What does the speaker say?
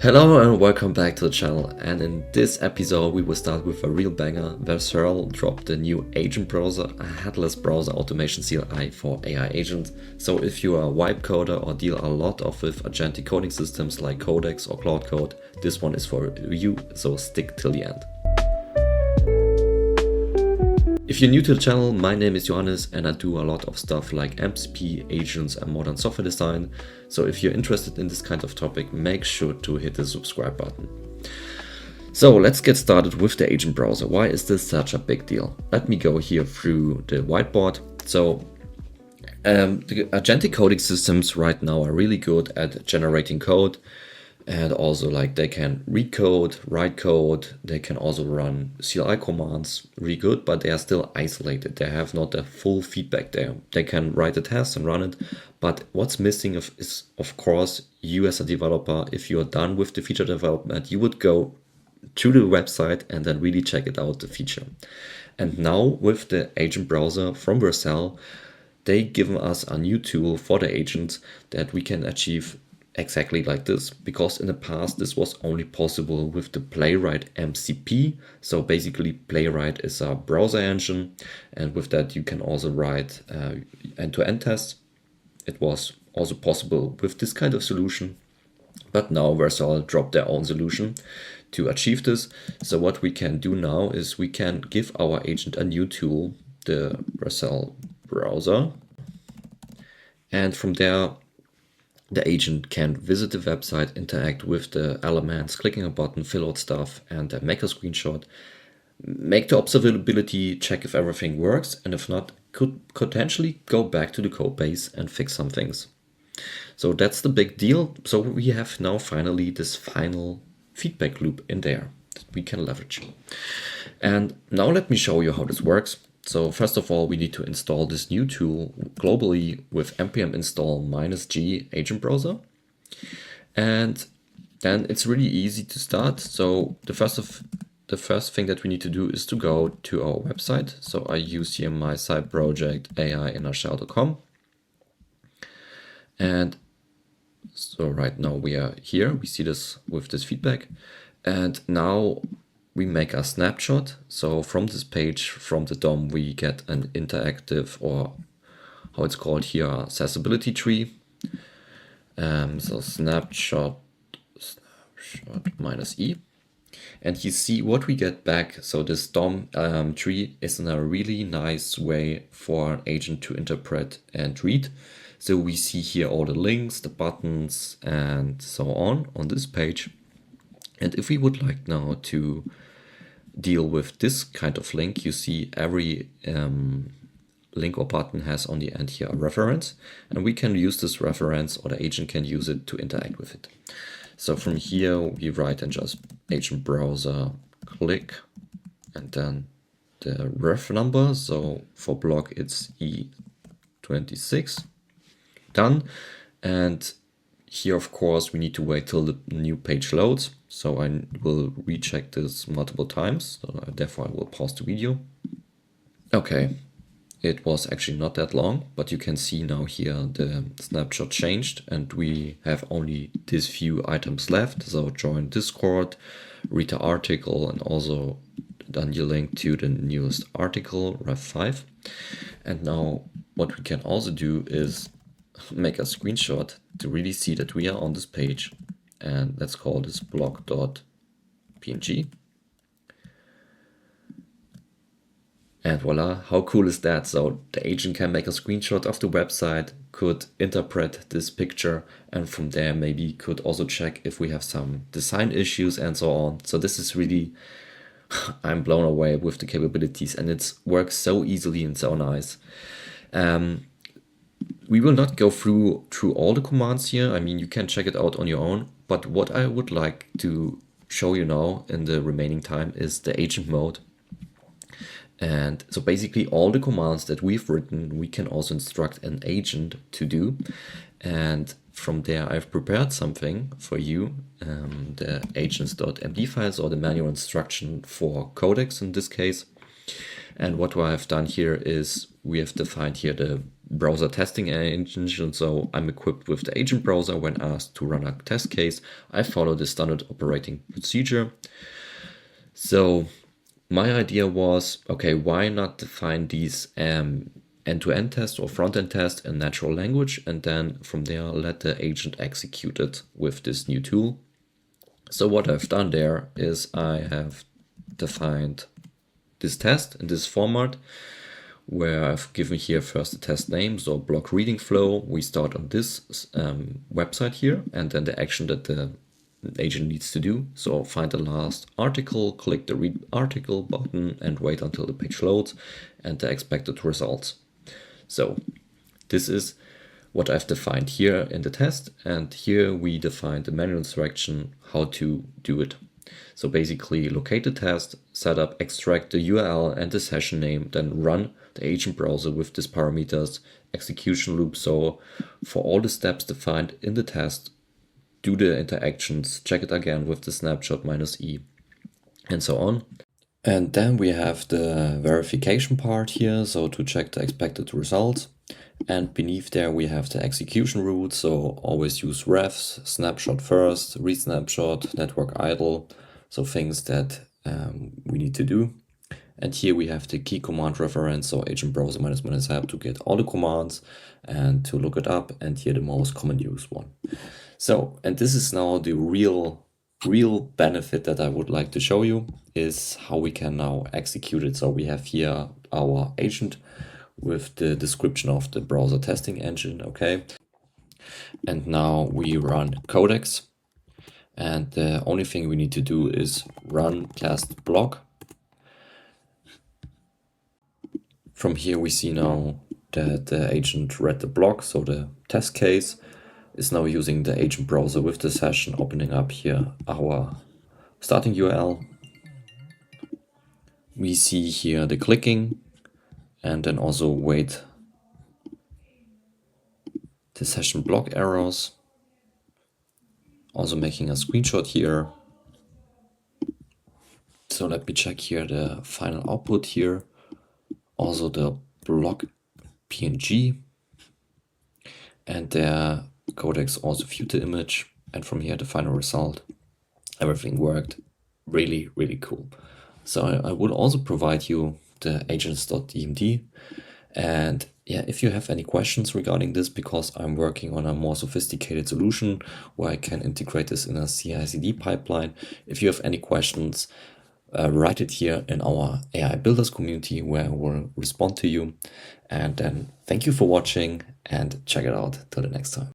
Hello and welcome back to the channel, and in this episode we will start with a real banger. Vercel dropped the new agent browser, a headless browser automation CLI for AI agents. So if you are a vibe coder or deal a lot with agentic coding systems like Codex or Claude Code, this one is for you, so stick till the end. If you're new to the channel, my name is Johannes and I do a lot of stuff like MCP, agents and modern software design. So if you're interested in this kind of topic, make sure to hit the subscribe button. So let's get started with the agent browser. Why is this such a big deal? Let me go here through the whiteboard. So the agentic coding systems right now are really good at generating code. And also they can read code, write code, they can also run CLI commands really good, but they are still isolated. They have not the full feedback there. They can write a test and run it, but what's missing is of course you as a developer. If you are done with the feature development, you would go to the website and then really check it out, the feature. And now with the agent browser from Vercel, they given us a new tool for the agents that we can achieve exactly like this, because in the past this was only possible with the Playwright MCP. So basically Playwright is a browser engine, and with that you can also write end-to-end tests. It was also possible with this kind of solution, but now Vercel dropped their own solution to achieve this. So what we can do now is we can give our agent a new tool, the Vercel browser, and from there the agent can visit the website, interact with the elements, clicking a button, fill out stuff, and make a screenshot, make the observability, check if everything works, and if not, could potentially go back to the code base and fix some things. So that's the big deal. So we have now finally this final feedback loop in there that we can leverage. And now let me show you how this works. So first of all, we need to install this new tool globally with npm install -g agent browser. And then it's really easy to start. So the first thing that we need to do is to go to our website. So I use here my side project ai-in-a-shell.com. And so right now we are here. We see this with this feedback. And now we make a snapshot. So from this page, from the DOM, we get an interactive, or how it's called here, accessibility tree. So snapshot -e. And you see what we get back. So this DOM tree is in a really nice way for an agent to interpret and read. So we see here all the links, the buttons, and so on this page. And if we would like now to deal with this kind of link, you see every link or button has on the end here a reference, and we can use this reference, or the agent can use it to interact with it. So from here we write and just agent browser click and then the ref number. So for block it's E26. Done. And here, of course, we need to wait till the new page loads. So I will recheck this multiple times. So therefore, I will pause the video. Okay, it was actually not that long, but you can see now here the snapshot changed and we have only these few items left. So join Discord, read the article, and also then you link to the newest article, Ref 5. And now what we can also do is make a screenshot to really see that we are on this page, and let's call this blog.png. And voila, how cool is that? So the agent can make a screenshot of the website, could interpret this picture, and from there maybe could also check if we have some design issues and so on. So this is really, I'm blown away with the capabilities, and it works so easily and so nice. We will not go through all the commands here. I mean, you can check it out on your own. But what I would like to show you now in the remaining time is the agent mode. And so basically all the commands that we've written, we can also instruct an agent to do. And from there, I've prepared something for you, the agents.md files, or the manual instruction for Codex in this case. And what I have done here is we have defined here the browser testing engine, so I'm equipped with the agent browser. When asked to run a test case, I follow the standard operating procedure. So my idea was, okay, why not define these end-to-end tests or front-end tests in natural language, and then from there let the agent execute it with this new tool. So what I've done there is I have defined this test in this format, where I've given here first the test name, so block reading flow. We start on this website here, and then the action that the agent needs to do. So find the last article, click the read article button, and wait until the page loads and the expected results. So this is what I've defined here in the test, and here we define the manual instruction how to do it. So basically locate the test, set up, extract the URL and the session name, then run the agent browser with these parameters, execution loop. So for all the steps defined in the test, do the interactions, check it again with the snapshot -e, and so on. And then we have the verification part here, so to check the expected results. And beneath there we have the execution route, so always use refs, snapshot first, read snapshot, network idle, so things that we need to do. And here we have the key command reference, so agent browser -help to get all the commands and to look it up, and here the most common used one. So, and this is now the real benefit that I would like to show you, is how we can now execute it. So we have here our agent with the description of the browser testing engine, okay? And now we run codecs, and the only thing we need to do is run test block. From here we see now that the agent read the block, so the test case is now using the agent browser with the session, opening up here our starting URL. We see here the clicking, and then also wait the session block errors. Also making a screenshot here. So let me check here the final output here. Also the block PNG, and the codecs also viewed the image, and from here the final result. Everything worked. Really, really cool. So I will also provide you the agents.dmd, and yeah, if you have any questions regarding this, because I'm working on a more sophisticated solution where I can integrate this in a CI/CD pipeline. If you have any questions, write it here in our AI Builders community, where I will respond to you. And then thank you for watching, and check it out till the next time.